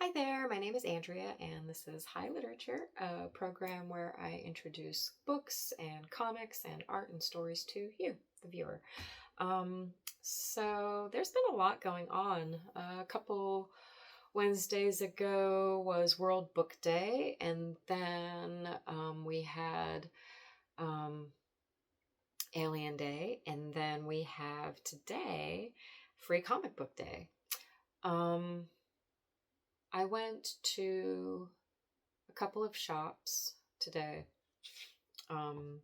Hi there, my name is Andrea, and this is High Literature, a program where I introduce books and comics and art and stories to you, the viewer. Um, so there's been a lot going on. A couple Wednesdays ago was World Book Day, and then we had um, Alien Day, and then we have today Free Comic Book Day. Um, I went to a couple of shops today. Um,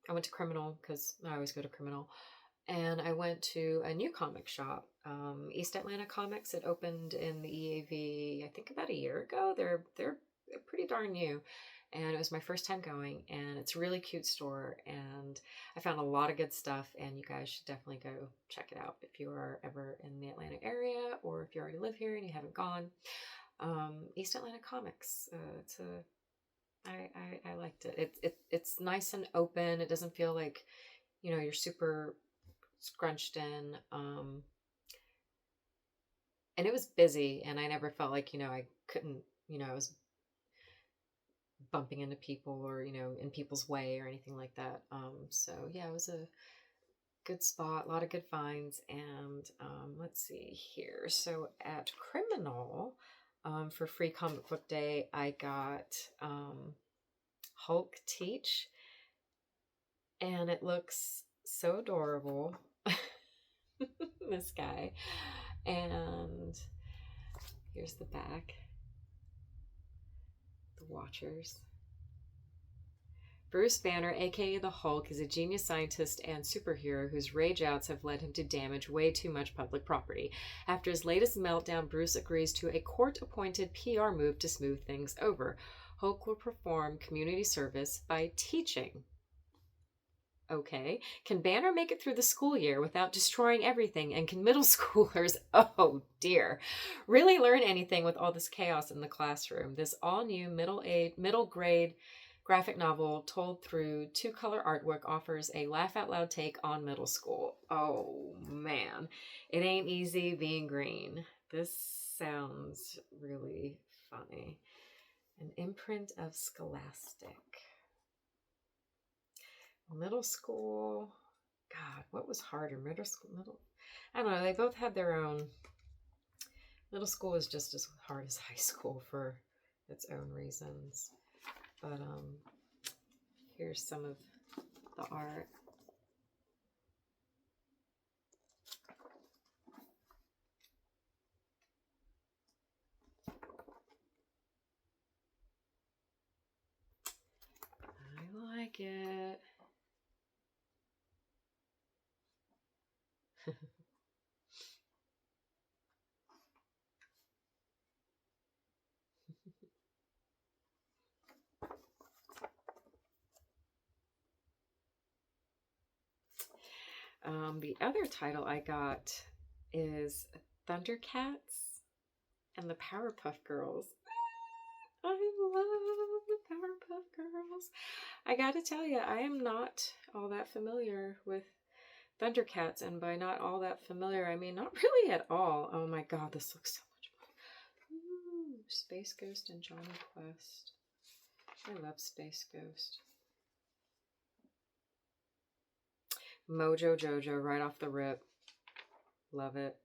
I went to Criminal because I always go to Criminal, and I went to a new comic shop, East Atlanta Comics. It opened in the EAV, I think, about a year ago. They're pretty darn new, and it was my first time going, and it's a really cute store, and I found a lot of good stuff. And you guys should definitely go check it out if you are ever in the Atlanta area, or if you already live here and you haven't gone. East Atlanta Comics. I liked it. It's nice and open. It doesn't feel like, you're super scrunched in. And it was busy, and I never felt like, I couldn't, I was bumping into people or, in people's way or anything like that. So yeah, it was a good spot, a lot of good finds. And let's see here. So at Criminal, for Free Comic Book Day, I got Hulk Teach, and it looks so adorable. This guy. And here's the back. The Watchers. Bruce Banner, aka the Hulk, is a genius scientist and superhero whose rage outs have led him to damage way too much public property. After his latest meltdown, Bruce agrees to a court-appointed PR move to smooth things over. Hulk will perform community service by teaching. Okay. Can Banner make it through the school year without destroying everything? And can middle schoolers, oh dear, really learn anything with all this chaos in the classroom? This all-new middle grade graphic novel told through two-color artwork offers a laugh-out-loud take on middle school. Oh, man. It ain't easy being green. This sounds really funny. An imprint of Scholastic. Middle school, God, what was harder? I don't know. They both had their own. Middle school was just as hard as high school for its own reasons. But here's some of the art. I like it. The other title I got is Thundercats and the Powerpuff Girls. I love the Powerpuff Girls. I gotta tell you, I am not all that familiar with Thundercats, and by not all that familiar, I mean not really at all. Oh my god, this looks so much fun. Ooh, Space Ghost and Johnny Quest. I love Space Ghost. Mojo Jojo right off the rip. Love it.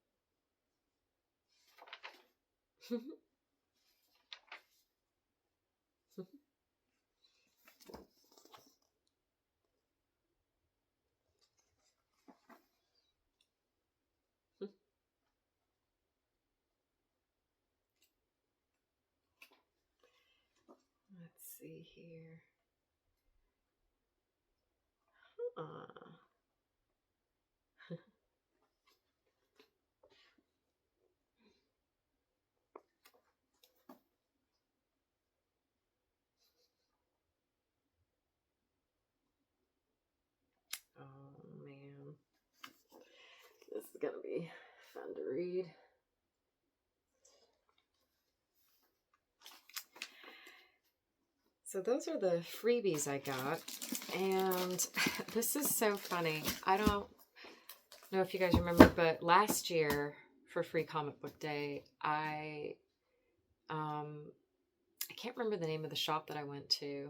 Let's see here. Oh man, this is gonna be fun to read. So those are the freebies I got, and this is so funny. I don't know if you guys remember, but last year for Free Comic Book Day, I can't remember the name of the shop that I went to,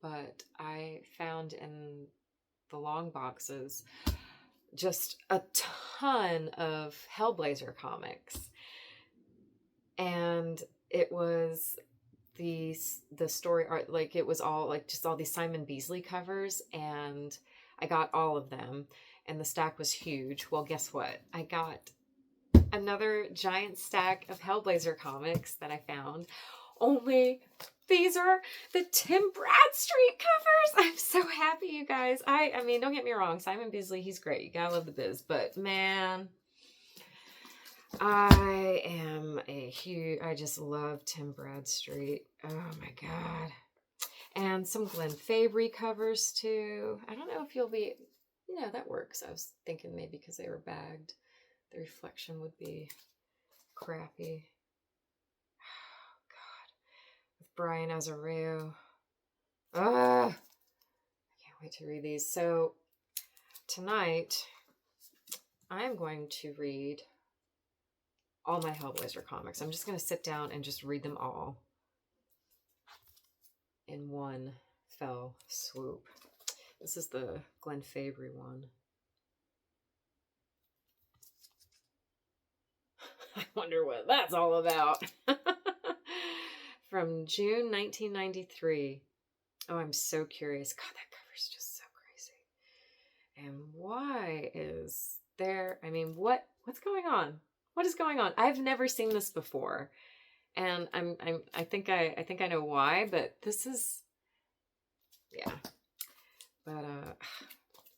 but I found in the long boxes just a ton of Hellblazer comics. And it was the story art, like it was all like just all these Simon Beasley covers, and I got all of them, and the stack was huge. Well, guess what? I got another giant stack of Hellblazer comics that I found. Only these are the Tim Bradstreet covers. I'm so happy, you guys. I mean, don't get me wrong, Simon Beasley, he's great. You gotta love the biz, but man, I just love Tim Bradstreet. Oh my God. And some Glenn Fabry covers too. I don't know if you'll be, that works. I was thinking maybe because they were bagged, the reflection would be crappy. Oh God. With Brian Azzarello. I can't wait to read these. So tonight, I'm going to read all my Hellblazer comics. I'm just going to sit down and just read them all in one fell swoop. This is the Glenn Fabry one. I wonder what that's all about. From June 1993. Oh, I'm so curious. God, that cover's just so crazy. And why is there, I mean, what's going on? What is going on? I've never seen this before. And I think I know why, but this is, yeah. But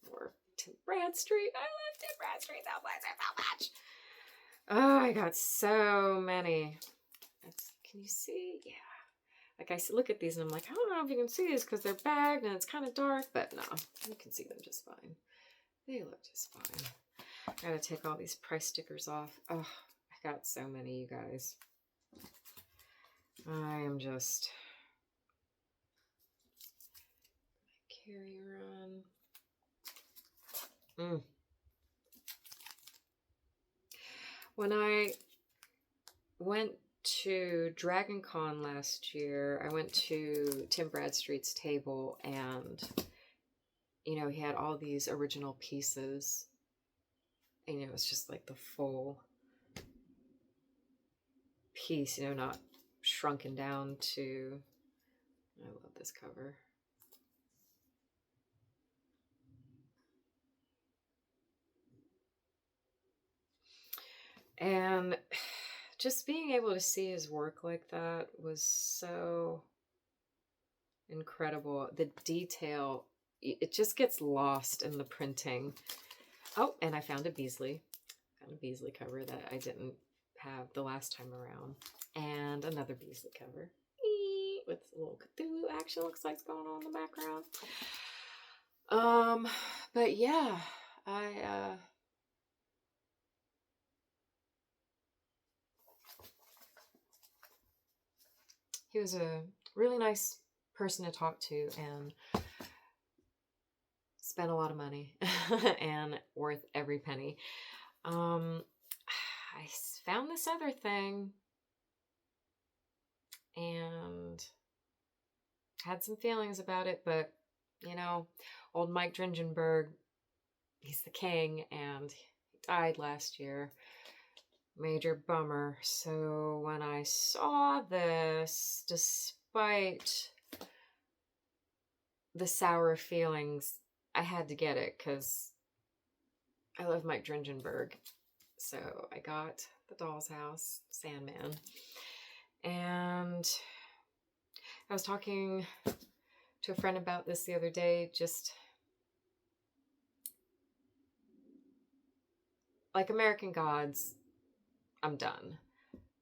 more Tim Bradstreet. I love Tim Bradstreet so much. Oh, I got so many. Can you see? Yeah. Like I look at these and I'm like, I don't know if you can see these because they're bagged and it's kind of dark, but no, you can see them just fine. They look just fine. I gotta take all these price stickers off. Oh, I got so many, you guys. I am just carry on. When I went to Dragon Con last year, I went to Tim Bradstreet's table, and he had all these original pieces, and it was just like the full piece, not shrunken down to, I love this cover. And just being able to see his work like that was so incredible. The detail, it just gets lost in the printing. Oh, and I found a Beasley. Cover that I didn't have the last time around. And another Beasley cover. With a little Cthulhu action looks like it's going on in the background. But yeah, he was a really nice person to talk to and spent a lot of money and worth every penny. I found this other thing and had some feelings about it, but old Mike Dringenberg, he's the king, and he died last year. Major bummer. So when I saw this, despite the sour feelings, I had to get it because I love Mike Dringenberg. So I got The Doll's House, Sandman. And I was talking to a friend about this the other day, just like American Gods, I'm done.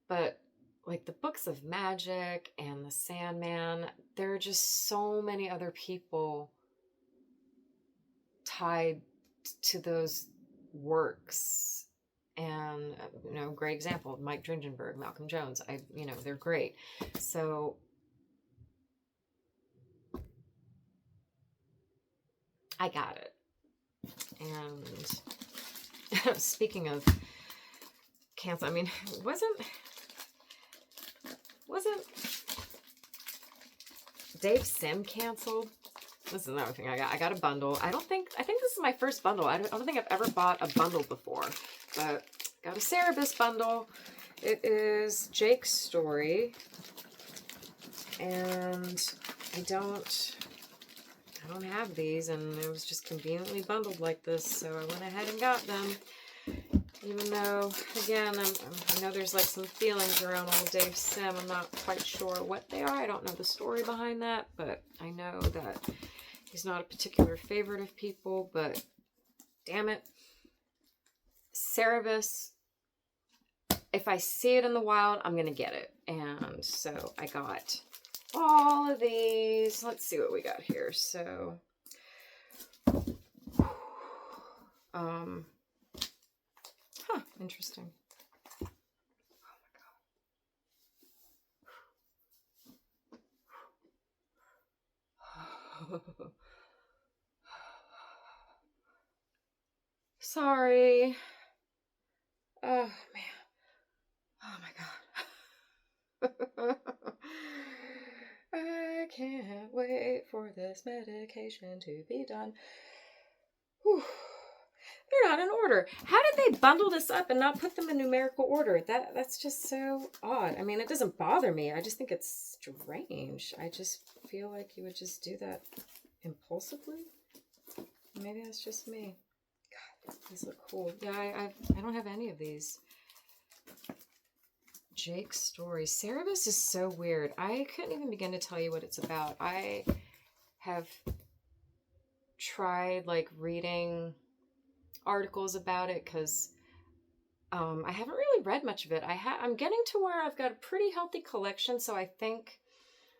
But like the books of magic and the Sandman, there are just so many other people tied to those works. And, great example, Mike Dringenberg, Malcolm Jones, they're great. So I got it. And speaking of cancel, I mean, wasn't Dave Sim canceled. This is another thing I got. I got a bundle. I think this is my first bundle. I don't think I've ever bought a bundle before, but got a Cerebus bundle. It is Jake's story, and I don't have these, and it was just conveniently bundled like this, so I went ahead and got them. Even though, again, I know there's like some feelings around old Dave Sim. I'm not quite sure what they are. I don't know the story behind that, but I know that he's not a particular favorite of people, but damn it. Cerebus, if I see it in the wild, I'm going to get it. And so I got all of these. Let's see what we got here. So, interesting. Oh my God. Sorry. Oh, man. Oh, my God. I can't wait for this medication to be done. Whew. They're not in order. How did they bundle this up and not put them in numerical order? That's just so odd. I mean, it doesn't bother me. I just think it's strange. I just feel like you would just do that impulsively. Maybe that's just me. God, these look cool. Yeah, I don't have any of these. Jake's story. Cerebus is so weird. I couldn't even begin to tell you what it's about. I have tried like reading articles about it because I haven't really read much of it. I'm getting to where I've got a pretty healthy collection, so I think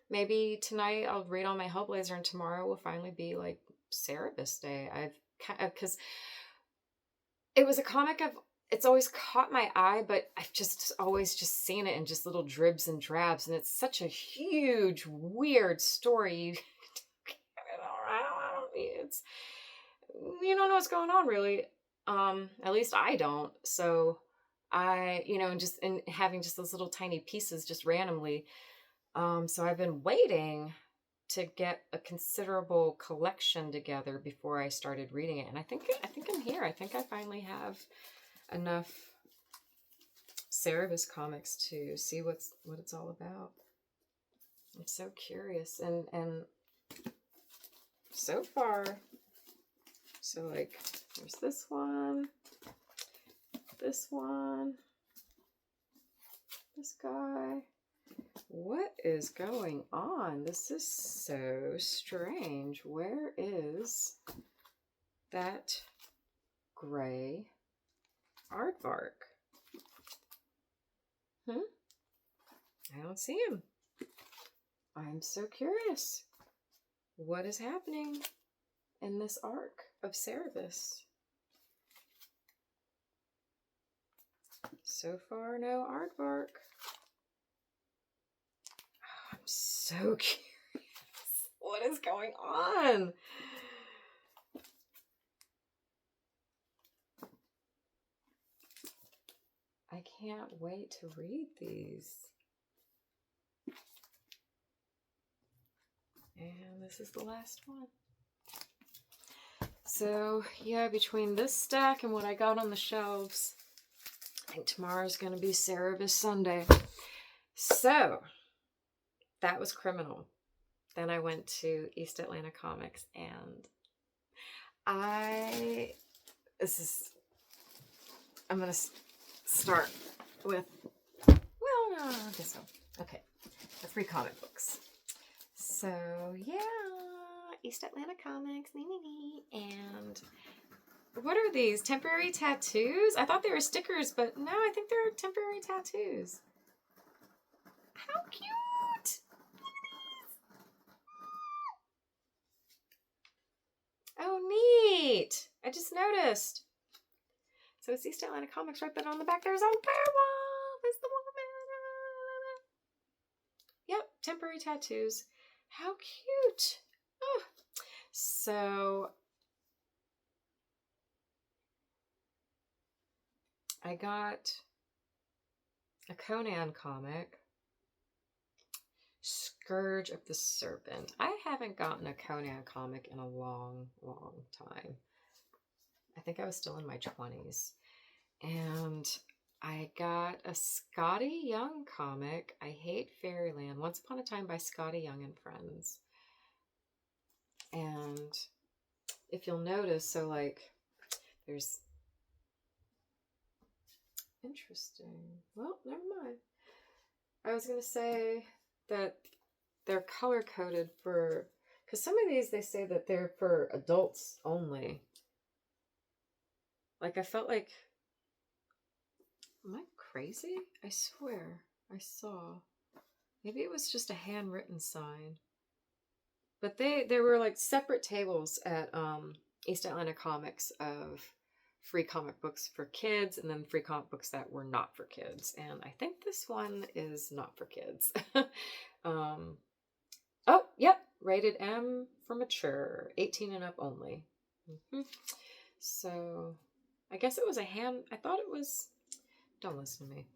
maybe tonight I'll read all my Hellblazer, and tomorrow will finally be like Cerebus Day. Because it was a comic it's always caught my eye, but I've just always just seen it in just little dribs and drabs, and it's such a huge, weird story. It's, you don't know what's going on, really. At least I don't. So and having just those little tiny pieces just randomly. So I've been waiting to get a considerable collection together before I started reading it. And I think I'm here. I think I finally have enough Cerebus comics to see what it's all about. I'm so curious, and so far, so like there's this one, this guy. What is going on? This is so strange. Where is that gray aardvark? I don't see him. I'm so curious. What is happening in this arc of Cerebus? So far, no aardvark. Oh, I'm so curious. What is going on? I can't wait to read these. And this is the last one. So, yeah, between this stack and what I got on the shelves, I think tomorrow's going to be Cerebus Sunday. So, that was Criminal. Then I went to East Atlanta Comics, and I'm going to start with, this one. Okay, the 3 comic books. So, yeah, East Atlanta Comics, and what are these? Temporary tattoos? I thought they were stickers, but no, I think they're temporary tattoos. How cute! Oh, neat! I just noticed. So it's East Atlanta Comics, right? But on the back there's a werewolf! It's the woman! Yep, temporary tattoos. How cute! Oh. So I got a Conan comic, Scourge of the Serpent. I haven't gotten a Conan comic in a long, long time. I think I was still in my 20s. And I got a Scotty Young comic, I Hate Fairyland, Once Upon a Time by Scotty Young and Friends. And if you'll notice, so like, there's... Interesting. Well, never mind. I was going to say that they're color-coded for... Because some of these, they say that they're for adults only. Like, I felt like... Am I crazy? I swear I saw. Maybe it was just a handwritten sign. But there were like separate tables at East Atlanta Comics of free comic books for kids and then free comic books that were not for kids. And I think this one is not for kids. Oh, yep. Rated M for mature. 18 and up only. So I guess it was a hand. I thought it was... Don't listen to me.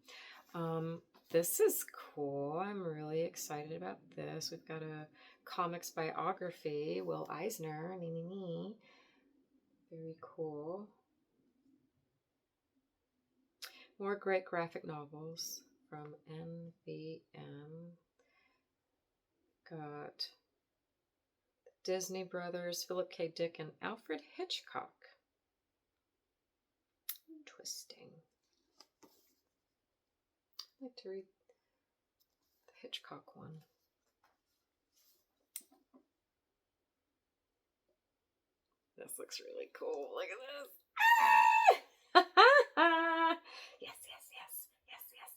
This is cool. I'm really excited about this. We've got a comics biography. Will Eisner. Me. Very cool. More great graphic novels from NVM. Got Disney Brothers, Philip K. Dick, and Alfred Hitchcock. Interesting. I'd like to read the Hitchcock one. This looks really cool. Look at this.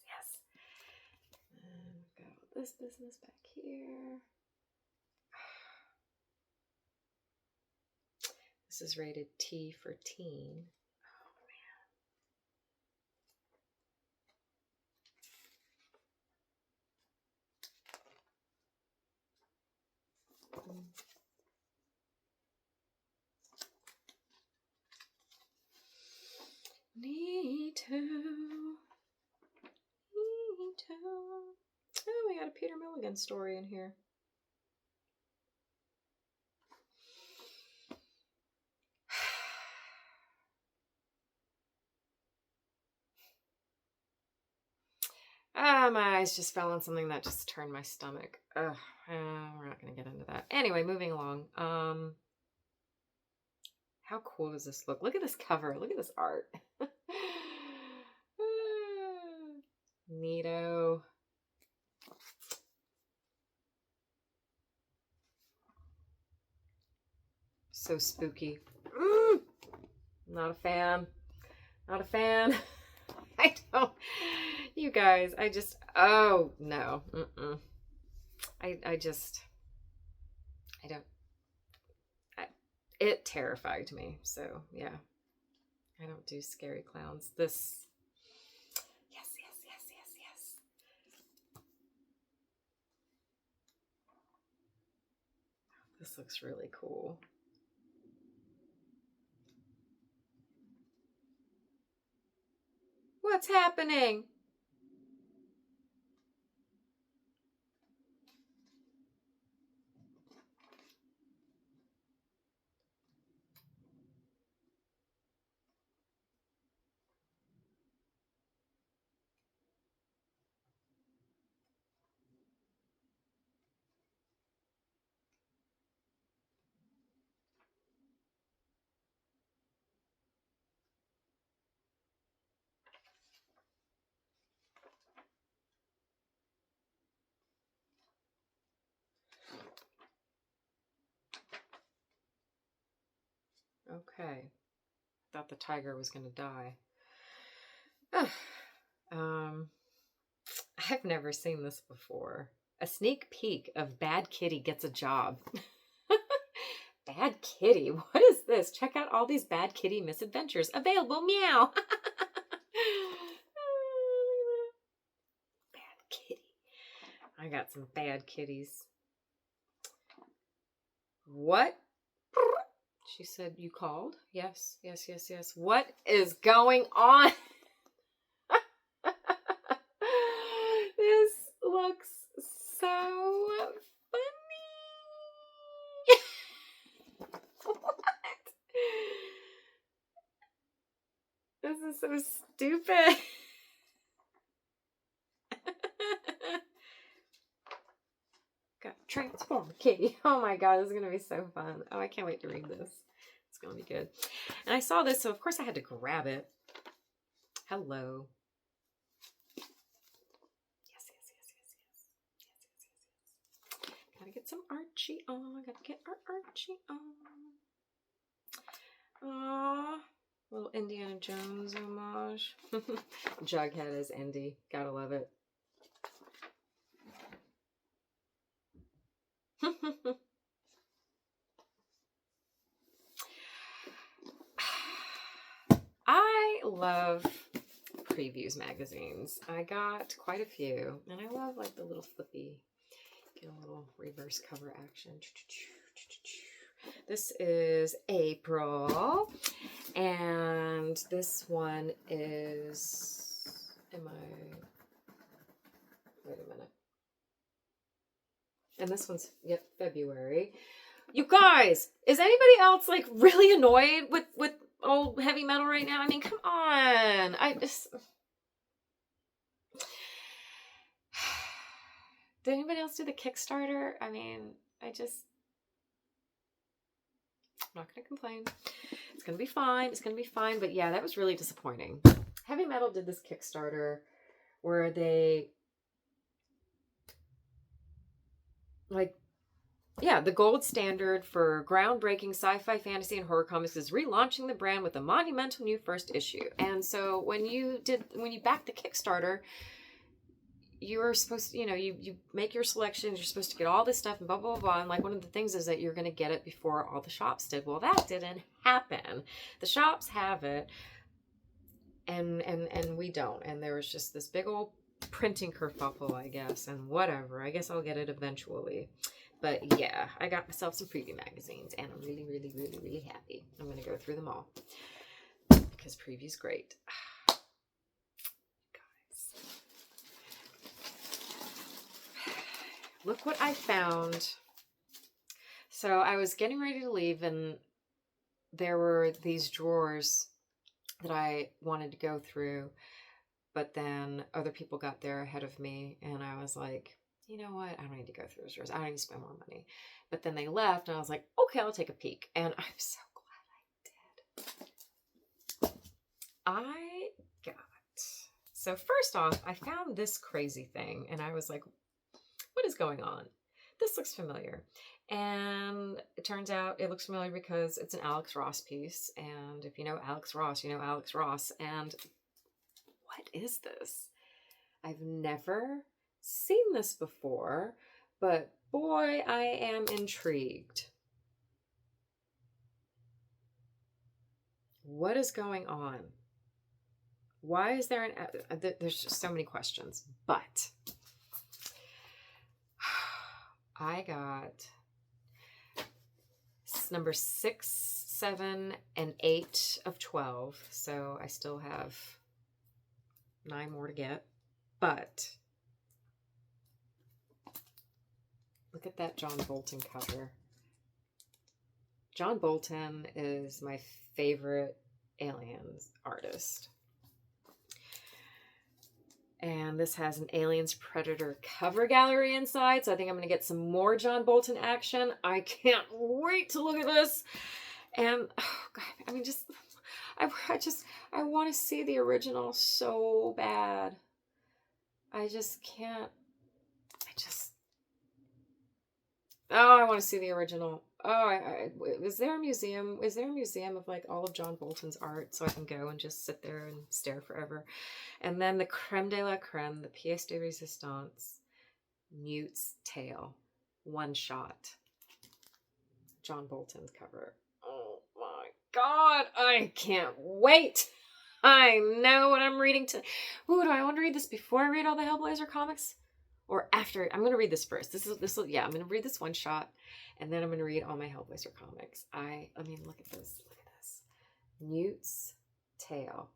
Yes. And we've got all this business back here. This is rated T for teen. Neato. Oh, we got a Peter Milligan story in here. My eyes just fell on something that just turned my stomach. Ugh, we're not going to get into that. Anyway, moving along. How cool does this look? Look at this cover. Look at this art. Neato. So spooky. Not a fan. Not a fan. I don't. You guys, I just. Oh, no. I don't. It terrified me. So, yeah. I don't do scary clowns. This. Yes. This looks really cool. What's happening? Okay. Thought the tiger was going to die. I've never seen this before. A sneak peek of Bad Kitty Gets a Job. Bad Kitty? What is this? Check out all these Bad Kitty misadventures. Available. Meow. Bad Kitty. I got some bad kitties. What? She said, you called? Yes. What is going on? This looks so is so stupid. Got Transform Kitty. Oh my god, this is going to be so fun. Oh, I can't wait to read this. It's going to be good. And I saw this, so of course I had to grab it. Hello. Yes. Gotta get some Archie on. Gotta get our Archie on. Aww. Little Indiana Jones homage. Jughead as Indy. Gotta love it. I love previews magazines. I got quite a few, and I love like the little flippy, get a little reverse cover action. This is April, and this one is, wait a minute. And this one's, February. You guys, is anybody else like really annoyed with old heavy metal right now? I mean, come on. Did anybody else do the Kickstarter? I mean, I'm not going to complain. It's going to be fine. It's going to be fine. But yeah, that was really disappointing. Heavy Metal did this Kickstarter where they, the gold standard for groundbreaking sci-fi, fantasy, and horror comics is relaunching the brand with a monumental new first issue. And so when you backed the Kickstarter, you were supposed to, you make your selections, you're supposed to get all this stuff and blah, blah, blah. And like one of the things is that you're going to get it before all the shops did. Well, that didn't happen. The shops have it and we don't. And there was just this big old printing kerfuffle, I guess, and whatever. I guess I'll get it eventually. But yeah, I got myself some preview magazines and I'm really, really, really, really happy. I'm going to go through them all because preview's great. Look what I found. So I was getting ready to leave and there were these drawers that I wanted to go through, but then other people got there ahead of me and I was like, you know what? I don't need to go through those drawers. I don't need to spend more money. But then they left and I was like, okay, I'll take a peek. And I'm so glad I did. So first off, I found this crazy thing and I was like, what is going on? This looks familiar. And it turns out it looks familiar because it's an Alex Ross piece. And if you know Alex Ross, you know Alex Ross. And what is this? I've never seen this before, but boy, I am intrigued. What is going on? Why is there there's just so many questions, but I got number 6, 7, and 8 of 12. So I still have 9 more to get. But look at that John Bolton cover. John Bolton is my favorite Aliens artist. And this has an Aliens Predator cover gallery inside. So I think I'm going to get some more John Bolton action. I can't wait to look at this. And, oh God, I mean, I want to see the original so bad. I just can't. I want to see the original. Is there a museum? Is there a museum of like all of John Bolton's art so I can go and just sit there and stare forever? And then the creme de la creme, the pièce de résistance, Mute's Tale, one shot. John Bolton's cover. Oh my God, I can't wait. I know what I'm reading to. Ooh, do I want to read this before I read all the Hellblazer comics? Or after? I'm going to read this first. I'm going to read this one shot, and then I'm going to read all my Hellblazer comics. I mean, look at this. Look at this. Mute's Tale.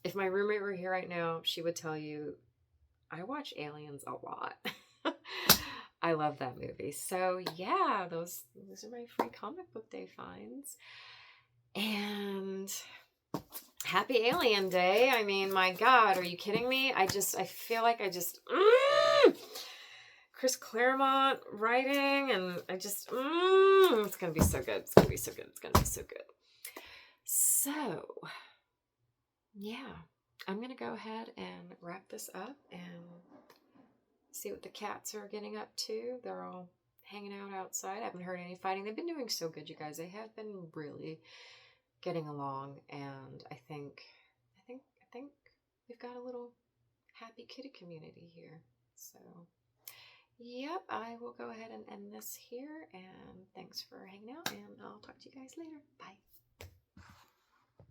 If my roommate were here right now, she would tell you, I watch Aliens a lot. I love that movie. So yeah, those are my free comic book day finds. And happy Alien Day. I mean, my God, are you kidding me? I feel like Chris Claremont writing, and it's going to be so good. It's going to be so good. It's going to be so good. So, yeah, I'm going to go ahead and wrap this up and see what the cats are getting up to. They're all hanging out outside. I haven't heard any fighting. They've been doing so good, you guys. They have been really getting along, and I think we've got a little happy kitty community here. So, yep, I will go ahead and end this here, and thanks for hanging out, and I'll talk to you guys later. Bye.